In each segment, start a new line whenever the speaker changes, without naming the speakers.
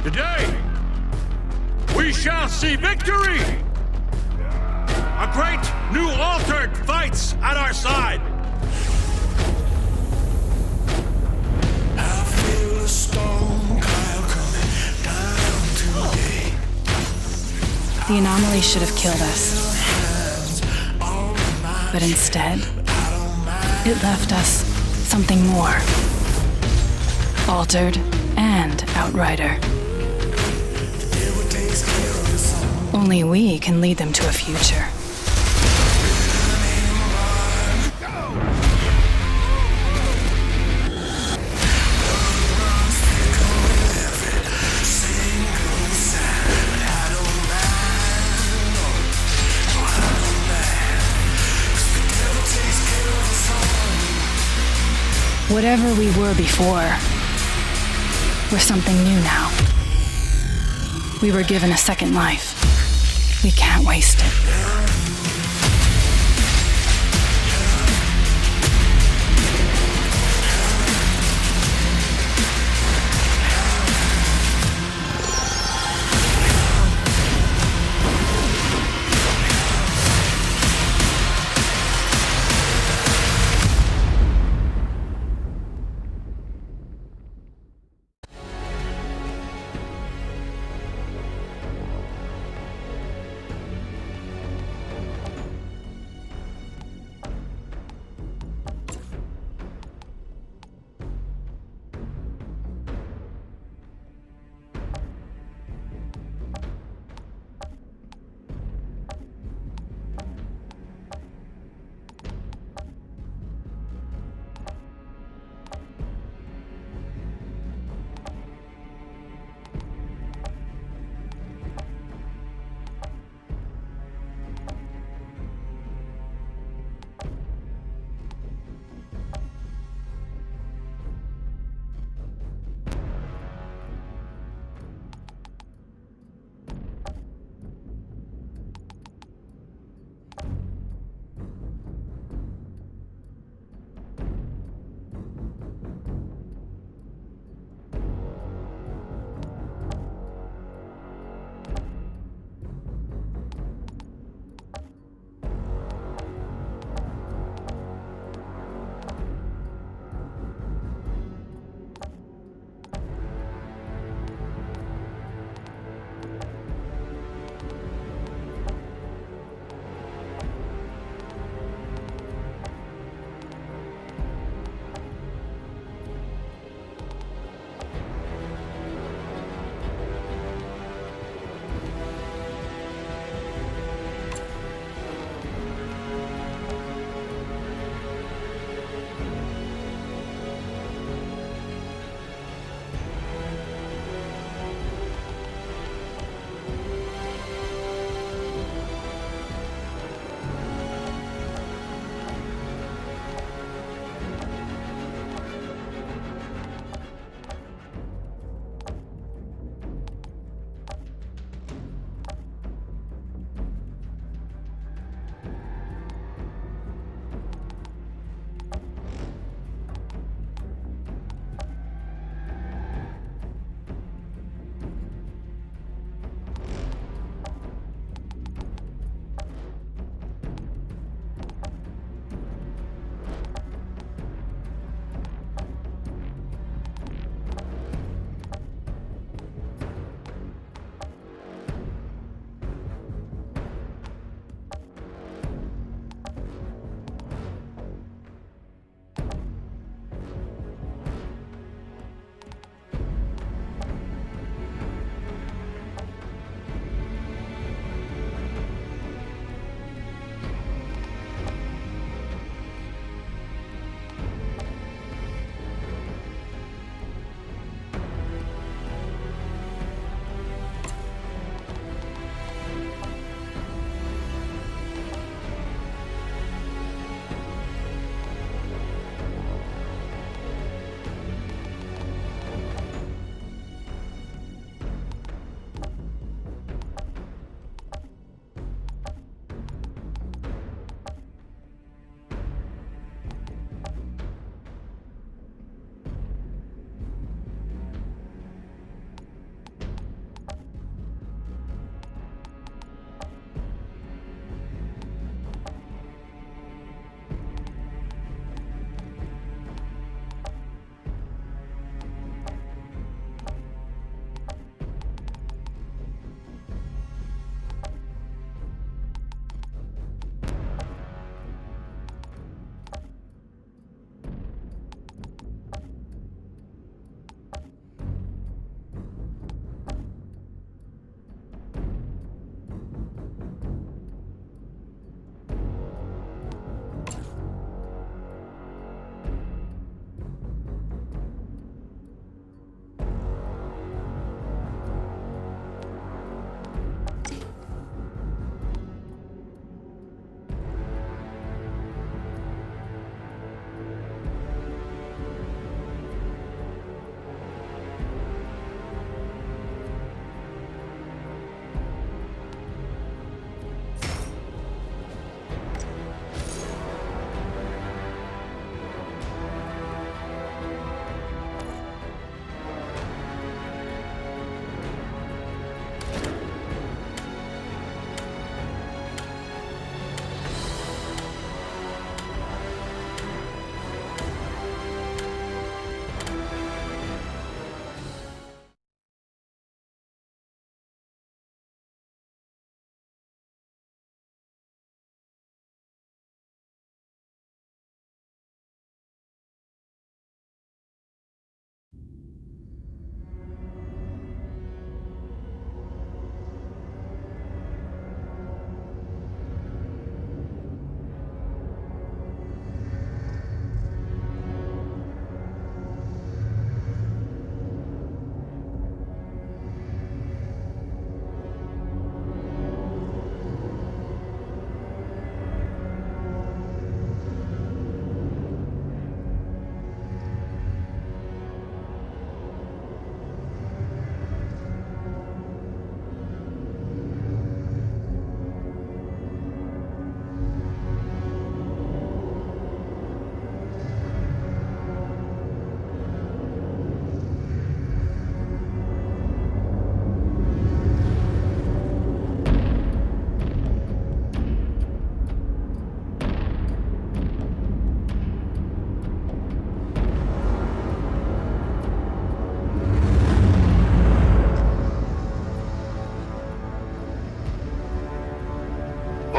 Today, we shall see victory! A great new Altered fights at our side!
I feel a storm cloud coming down today.
The anomaly should have killed us. But instead, it left us something more. Altered and Outrider. Only we can lead them to a future. Whatever we were before, we're something new now. We were given a second life. We can't waste it.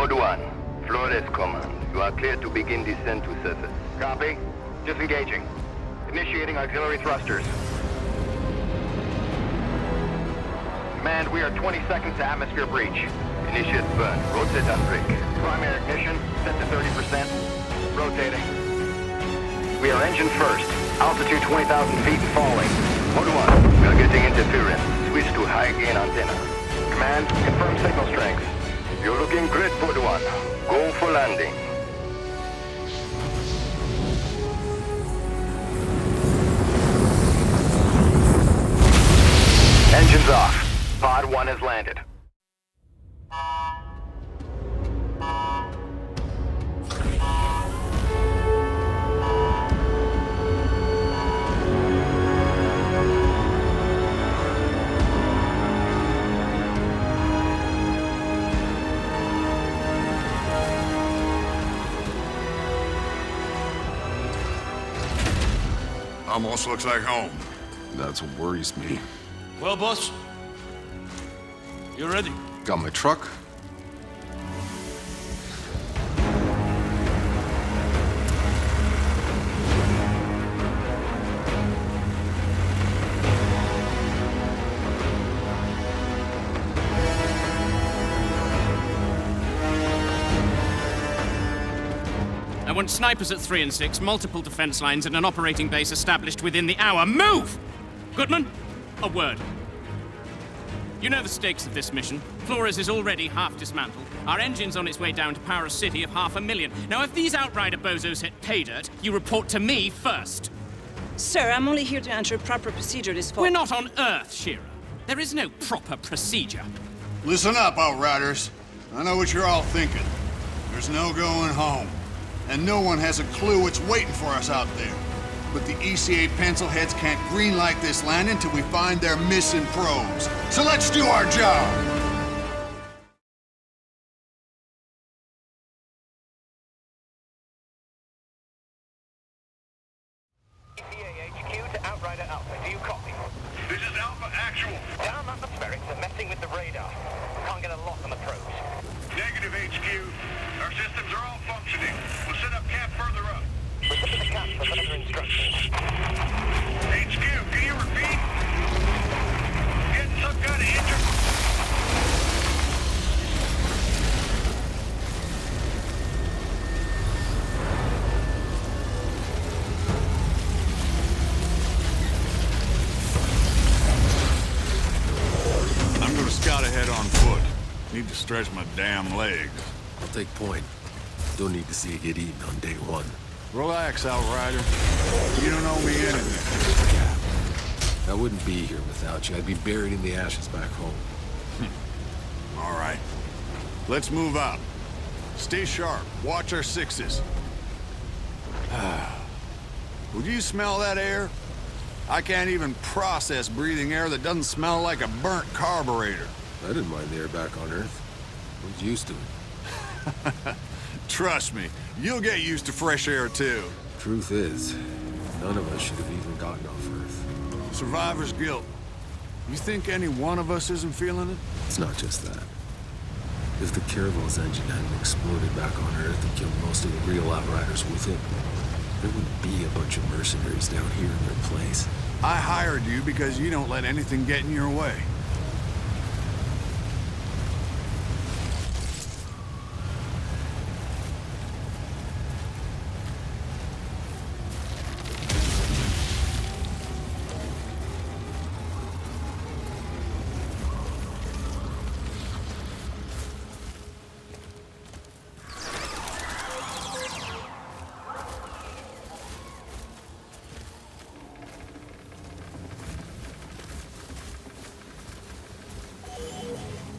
Code 1, Flores Command. You are clear to begin descent to surface.
Copy. Disengaging. Initiating auxiliary thrusters. Command, we are 20 seconds to atmosphere breach.
Initiate burn. Rotate and brake.
Primary ignition set to 30%. Rotating. We are engine first. Altitude 20,000 feet and falling.
Code 1, we are getting interference. Switch to high gain antenna.
Command, confirm signal strength.
You're looking great, Code 1. Go for landing.
Engines off. Pod 1 has landed.
Almost looks like home.
That's what worries me.
Well, boss, you ready?
Got my truck.
I want snipers at 3 and 6, multiple defense lines, and an operating base established within the hour. Move! Goodman, a word. You know the stakes of this mission. Flores is already half dismantled. Our engine's on its way down to power a city of 500,000. Now, if these Outrider bozos hit pay dirt, you report to me first.
Sir, I'm only here to ensure proper procedure is followed.
We're not on Earth, Shira. There is no proper procedure.
Listen up, Outriders. I know what you're all thinking. There's no going home. And no one has a clue what's waiting for us out there. But the ECA pencilheads can't greenlight this land until we find their missing probes. So let's do our job!
ECA HQ to Outrider Alpha. Do you copy?
This is Alpha Actual.
Down atmospherics are messing with the radar. Can't get a lock on the probes.
Negative HQ. Our systems are all functioning. We'll set up camp further up.
Return to the camp for further instructions.
HQ, can you repeat? Getting some kind of injury. I'm gonna scout ahead on foot. Need to stretch my damn legs.
I'll take point. Don't need to see you get eaten on day one.
Relax, Outrider. You don't owe me anything.
I wouldn't be here without you. I'd be buried in the ashes back home.
All right. Let's move out. Stay sharp. Watch our sixes. Would you smell that air? I can't even process breathing air that doesn't smell like a burnt carburetor.
I didn't mind the air back on Earth. I was used to it.
Trust me, you'll get used to fresh air too.
Truth is, none of us should have even gotten off Earth.
Survivor's guilt. You think any one of us isn't feeling it?
It's not just that. If the Caravel's engine hadn't exploded back on Earth and killed most of the real Outriders with it, there wouldn't be a bunch of mercenaries down here in their place.
I hired you because you don't let anything get in your way.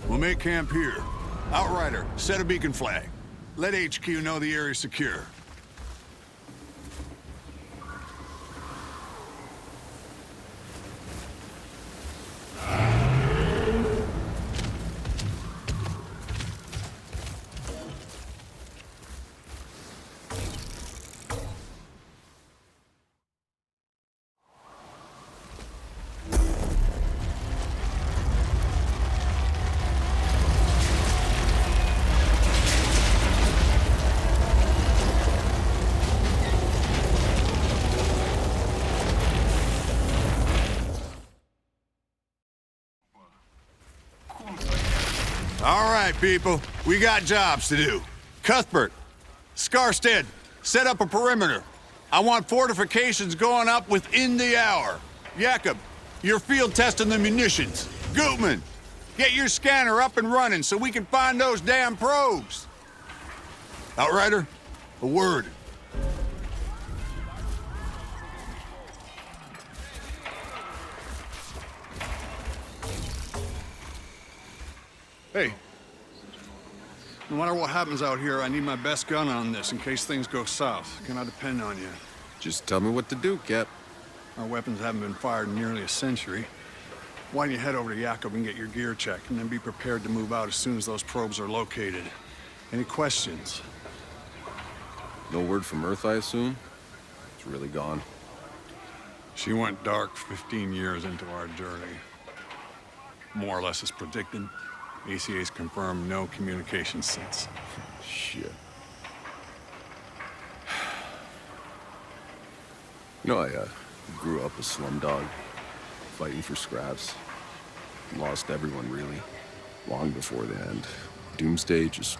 We'll make camp here. Outrider, set a beacon flag. Let HQ know the area's secure. people. We got jobs to do. Cuthbert, Scarstead, set up a perimeter. I want fortifications going up within the hour. Jakob, you're field testing the munitions. Gutman, get your scanner up and running so we can find those damn probes. Outrider, a word. Hey, no matter what happens out here, I need my best gun on this in case things go south. Can I depend on you?
Just tell me what to do, Cap.
Our weapons haven't been fired in nearly a century. Why don't you head over to Jakob and get your gear checked, and then be prepared to move out as soon as those probes are located. Any questions?
No word from Earth, I assume? It's really gone.
She went dark 15 years into our journey. More or less as predicted. ECA's confirmed no communication since.
Shit. You know, I grew up a slumdog, fighting for scraps. Lost everyone, really, long before the end. Doomsday just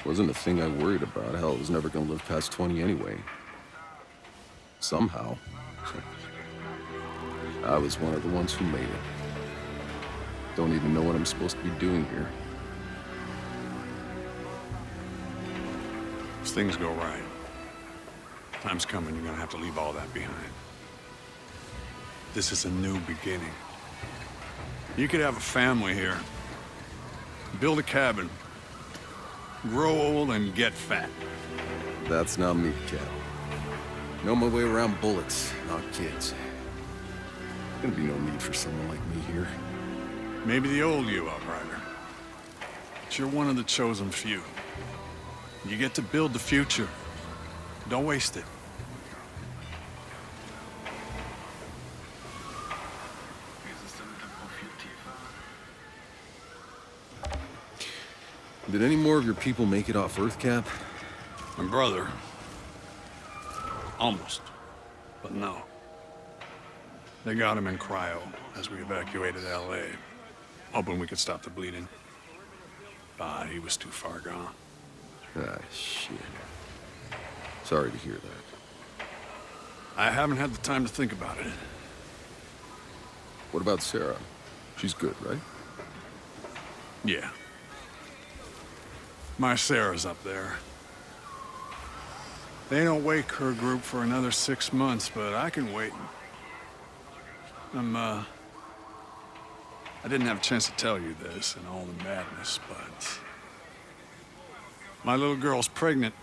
wasn't a thing I worried about. Hell, I was never gonna live past 20 anyway. Somehow, I was one of the ones who made it. Don't even know what I'm supposed to be doing here.
If things go right, time's coming, you're gonna have to leave all that behind. This is a new beginning. You could have a family here. Build a cabin. Grow old and get fat.
That's not me, Cap. Know my way around bullets, not kids. Gonna be no need for someone like me here.
Maybe the old you, Outrider. But you're one of the chosen few. You get to build the future. Don't waste it.
Did any more of your people make it off Earth, Cap?
My brother. Almost. But no. They got him in cryo as we evacuated LA. Hoping we could stop the bleeding. But he was too far gone.
Ah, shit. Sorry to hear that.
I haven't had the time to think about it.
What about Sarah? She's good, right?
Yeah. My Sarah's up there. They don't wake her group for another 6 months, but I can wait. I didn't have a chance to tell you this and all the madness, but my little girl's pregnant.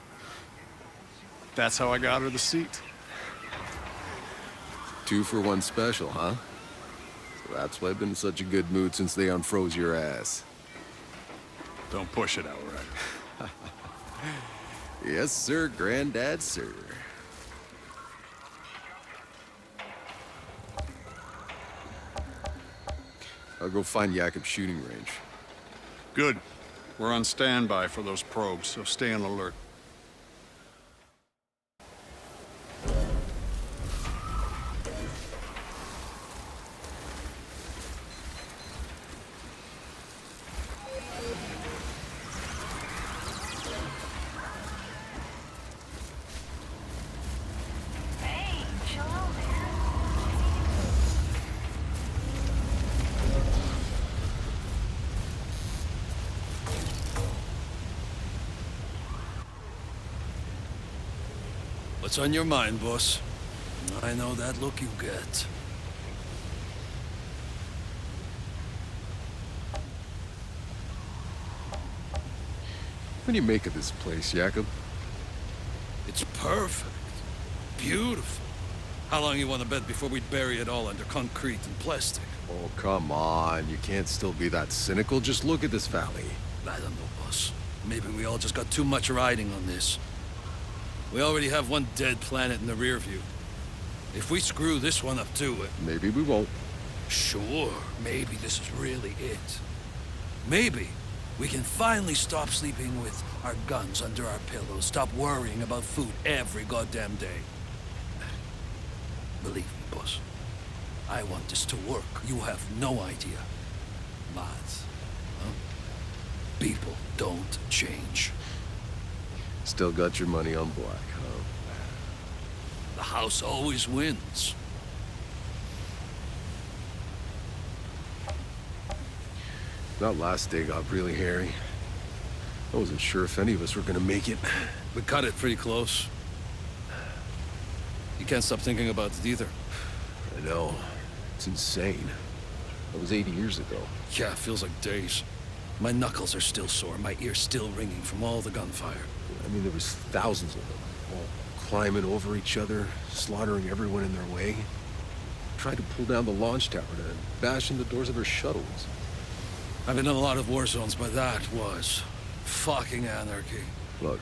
That's how I got her the seat.
2 for 1 special, huh? So that's why I've been in such a good mood since they unfroze your ass.
Don't push it, Outrider.
Yes, sir, Granddad, sir. I'll go find Jakob's shooting range.
Good. We're on standby for those probes, so stay on alert.
What's on your mind, boss? I know that look you get.
What do you make of this place, Jakob?
It's perfect. Beautiful. How long you want to bet before we bury it all under concrete and plastic?
Oh, come on. You can't still be that cynical. Just look at this valley.
I don't know, boss. Maybe we all just got too much riding on this. We already have one dead planet in the rear view. If we screw this one up too,
Maybe we won't.
Sure, maybe this is really it. Maybe we can finally stop sleeping with our guns under our pillows, stop worrying about food every goddamn day. Believe me, boss. I want this to work. You have no idea. But, huh? People don't change.
Still got your money on black, huh?
The house always wins.
That last day got really hairy. I wasn't sure if any of us were gonna make it.
We cut it pretty close. You can't stop thinking about it either.
I know. It's insane. That was 80 years ago.
Yeah, it feels like days. My knuckles are still sore, my ears still ringing from all the gunfire.
I mean, there was thousands of them, all climbing over each other, slaughtering everyone in their way. Tried to pull down the launch tower to bash in the doors of our shuttles.
I've been in a lot of war zones, but that was fucking anarchy.
Look,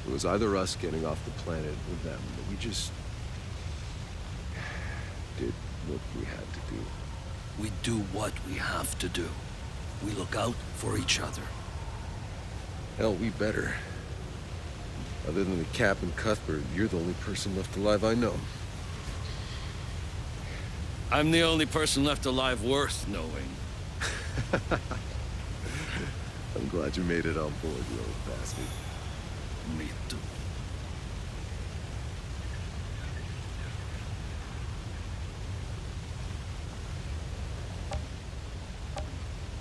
it was either us getting off the planet or them, but we just did what we had to do.
We do what we have to do. We look out for each other.
Hell, we better. Other than the Cap and Cuthbert, you're the only person left alive I know.
I'm the only person left alive worth knowing.
I'm glad you made it on board, you old bastard.
Me too.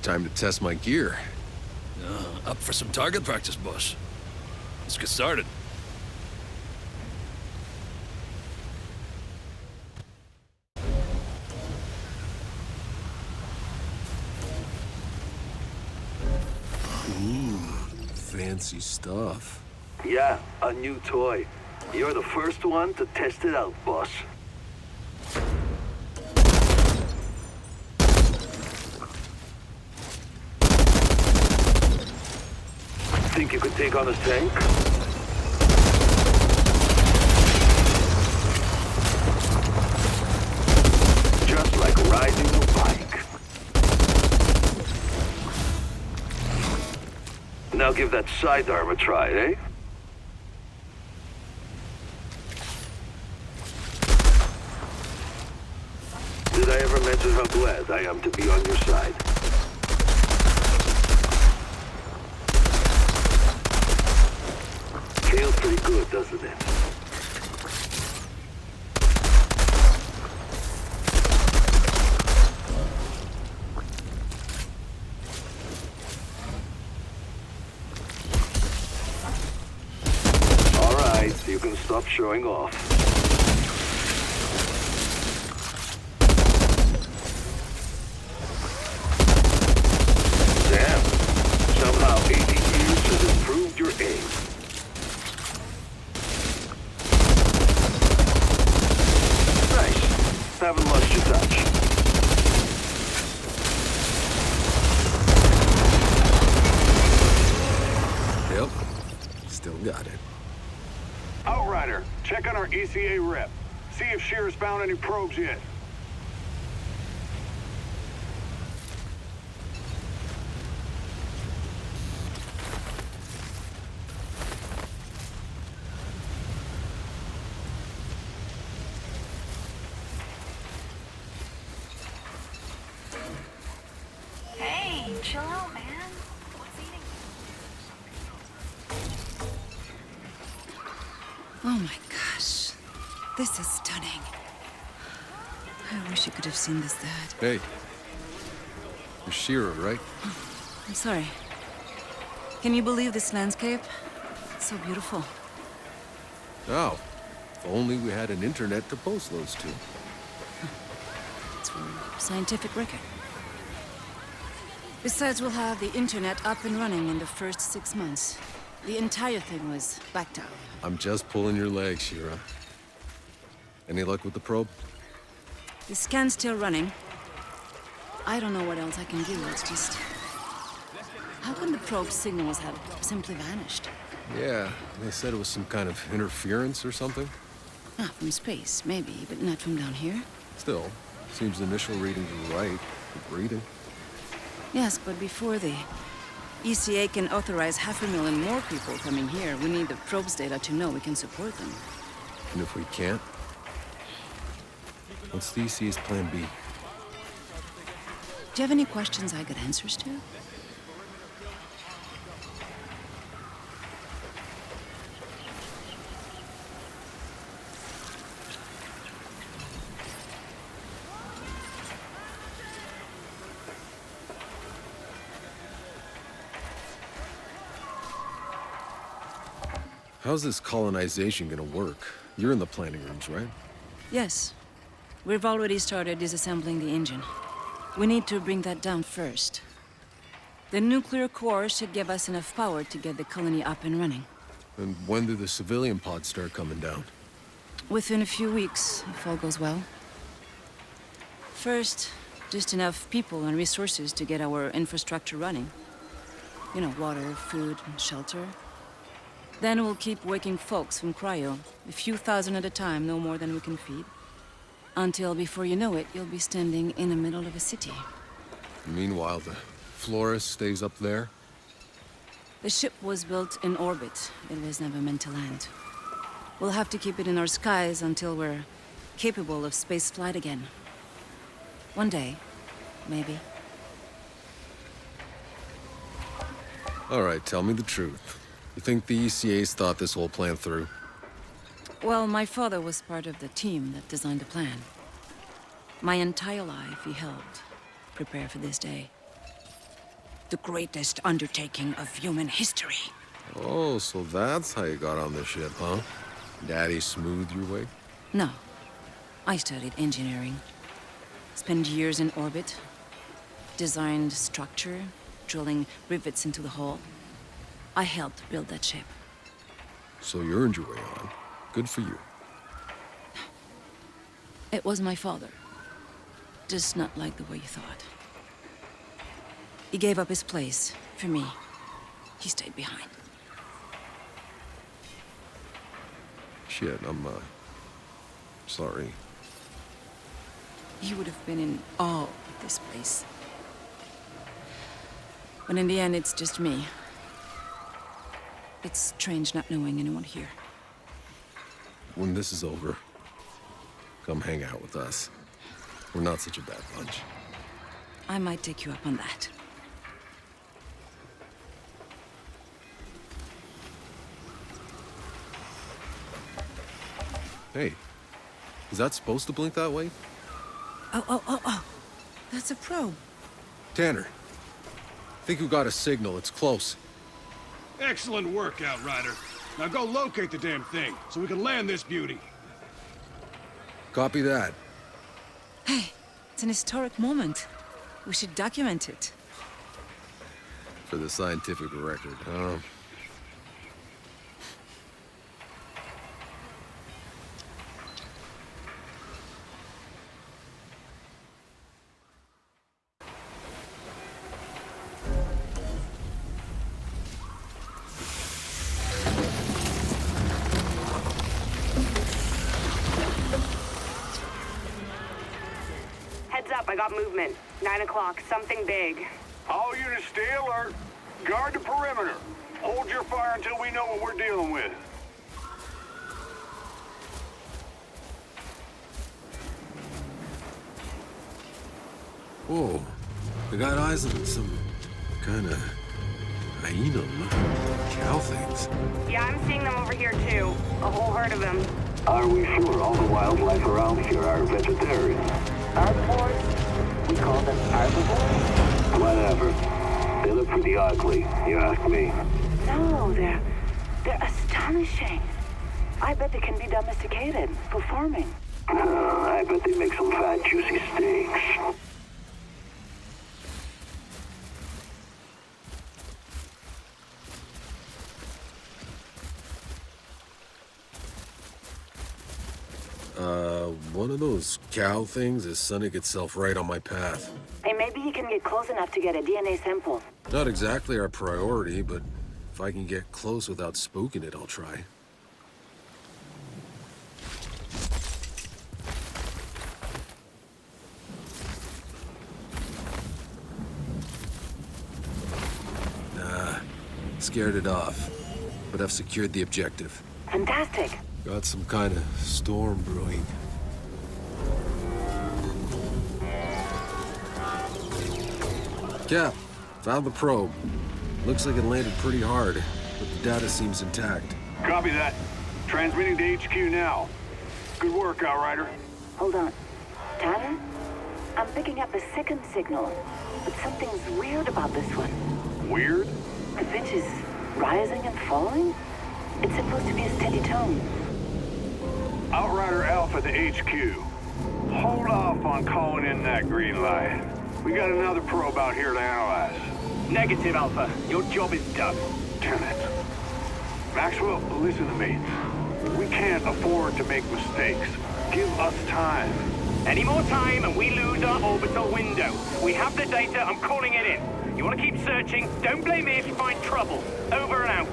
Time to test my gear.
Up for some target practice, boss. Let's get started.
Fancy stuff.
Yeah, a new toy. You're the first one to test it out, boss. Think you could take on a tank? Just like riding a bike. Now give that sidearm a try, eh? Did I ever mention how glad I am to be on your side? Feels pretty good, doesn't it? All right, you can stop showing off. Damn. Somehow 80 years has improved your aim. Nice. Haven't lost your touch.
Yep. Still got it.
Outrider, check on our ECA rep. See if Shearer's found any probes yet.
Hey, chill out, man. What's eating?
Oh my gosh. This is stunning. I wish you could have seen this, Dad.
Hey. You're Shearer, right?
I'm sorry. Can you believe this landscape? It's so beautiful.
Oh. If only we had an internet to post those to.
It's for scientific record. Besides, we'll have the internet up and running in the first 6 months. The entire thing was backed up.
I'm just pulling your leg, Shira. Any luck with the probe?
The scan's still running. I don't know what else I can do. It's just... How can the probe signals have simply vanished?
Yeah, they said it was some kind of interference or something.
Ah, from space, maybe, but not from down here.
Still, seems the initial readings were right. For breeding.
Yes, but before the ECA can authorize 500,000 more people coming here, we need the probe's data to know we can support them.
And if we can't? What's the ECA's plan B?
Do you have any questions I got answers to?
How's this colonization gonna work? You're in the planning rooms, right?
Yes. We've already started disassembling the engine. We need to bring that down first. The nuclear core should give us enough power to get the colony up and running.
And when do the civilian pods start coming down?
Within a few weeks, if all goes well. First, just enough people and resources to get our infrastructure running. You know, water, food, and shelter. Then we'll keep waking folks from cryo, a few thousand at a time, no more than we can feed. Until, before you know it, you'll be standing in the middle of a city.
Meanwhile, the Flores stays up there?
The ship was built in orbit. It was never meant to land. We'll have to keep it in our skies until we're capable of space flight again. One day, maybe.
All right, tell me the truth. You think the ECA's thought this whole plan through?
Well, my father was part of the team that designed the plan. My entire life, he helped prepare for this day. The greatest undertaking of human history.
Oh, so that's how you got on the ship, huh? Daddy smoothed your way?
No. I studied engineering. Spent years in orbit. Designed structure, drilling rivets into the hull. I helped build that ship.
So you earned your way on. Good for you.
It was my father. Just not like the way you thought. He gave up his place for me. He stayed behind.
Shit, I'm, sorry.
He would have been in awe of this place. But in the end, it's just me. It's strange not knowing anyone here.
When this is over, come hang out with us. We're not such a bad bunch.
I might take you up on that.
Hey, is that supposed to blink that way?
Oh. That's a probe.
Tanner, think we got a signal. It's close.
Excellent work, Outrider. Now go locate the damn thing, so we can land this beauty.
Copy that.
Hey, it's an historic moment. We should document it.
For the scientific record, huh?
Heads up, I got movement. 9 o'clock, something big.
All units stay alert. Guard the perimeter. Hold your fire until we know what we're dealing with.
Whoa, they got eyes on some kind of hyena-looking cow things.
Yeah, I'm seeing them over here too. A whole herd of them.
Are we sure all the wildlife around here are vegetarian?
Herbivores? We call them herbivores?
Whatever. They look pretty ugly, you ask me.
No, they're astonishing. I bet they can be domesticated for farming.
I bet they make some fat, juicy steaks.
One of those cow things is sunning itself right on my path.
Hey, maybe you can get close enough to get a DNA sample.
Not exactly our priority, but if I can get close without spooking it, I'll try. Nah, scared it off, but I've secured the objective.
Fantastic.
Got some kind of storm brewing. Cap, found the probe. Looks like it landed pretty hard, but the data seems intact.
Copy that. Transmitting to HQ now. Good work, Outrider.
Hold on. Tanner? I'm picking up a second signal, but something's weird about this one.
Weird?
The pitch is rising and falling? It's supposed to be a steady tone.
Outrider Alpha to HQ. Hold off on calling in that green light. We got another probe out here to analyze.
Negative, Alpha. Your job is done.
Damn it. Maxwell, listen to me. We can't afford to make mistakes. Give us time.
Any more time and we lose our orbital window. We have the data, I'm calling it in. You want to keep searching? Don't blame me if you find trouble. Over and out.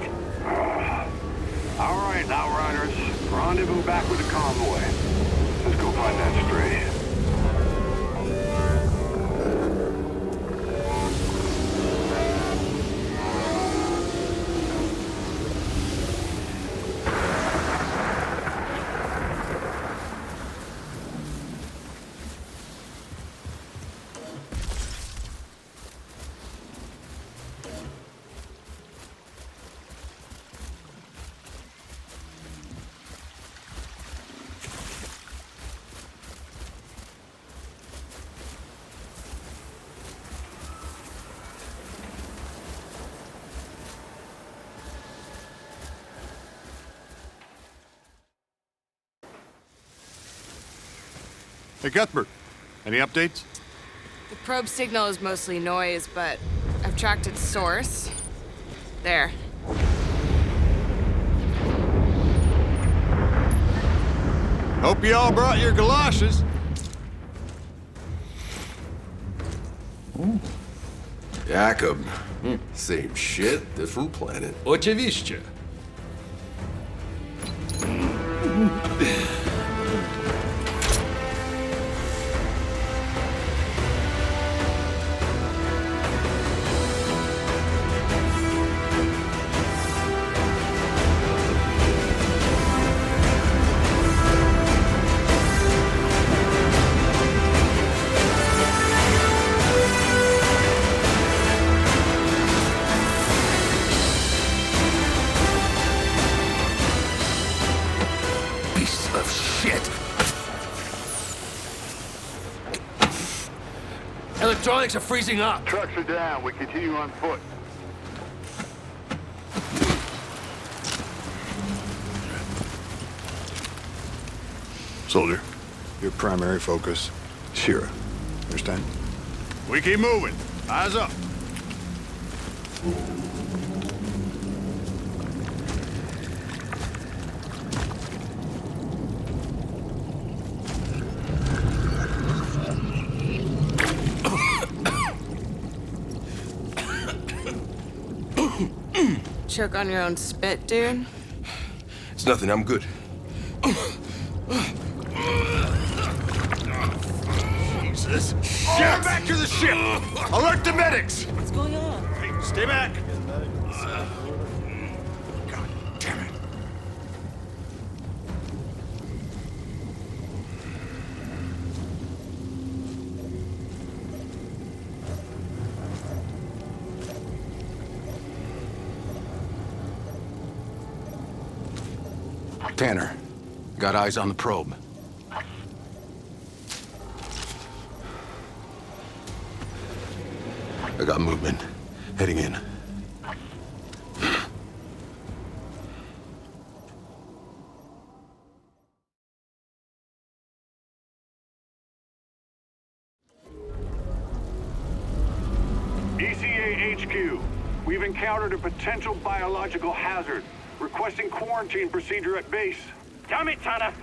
All right, Outriders. Rendezvous back with the convoy. Let's go find that stray.
Hey, Cuthbert, any updates?
The probe signal is mostly noise, but I've tracked its source. There.
Hope you all brought your galoshes.
Jakob. Same shit, different planet.
Oczywiście.
Electronics are freezing up.
Trucks are down. We continue on foot.
Soldier, your primary focus, Shira. Understand? We keep moving. Eyes up.
Choke on your own spit, dude?
It's nothing, I'm good.
Jesus. Get back to the ship! Alert the medics!
What's going on?
Hey, stay back. God damn it.
Tanner, got eyes on the probe.
I got movement. Heading in.
ECA HQ. We've encountered a potential biological hazard. Requesting quarantine procedure at base.
Damn it, Tanner!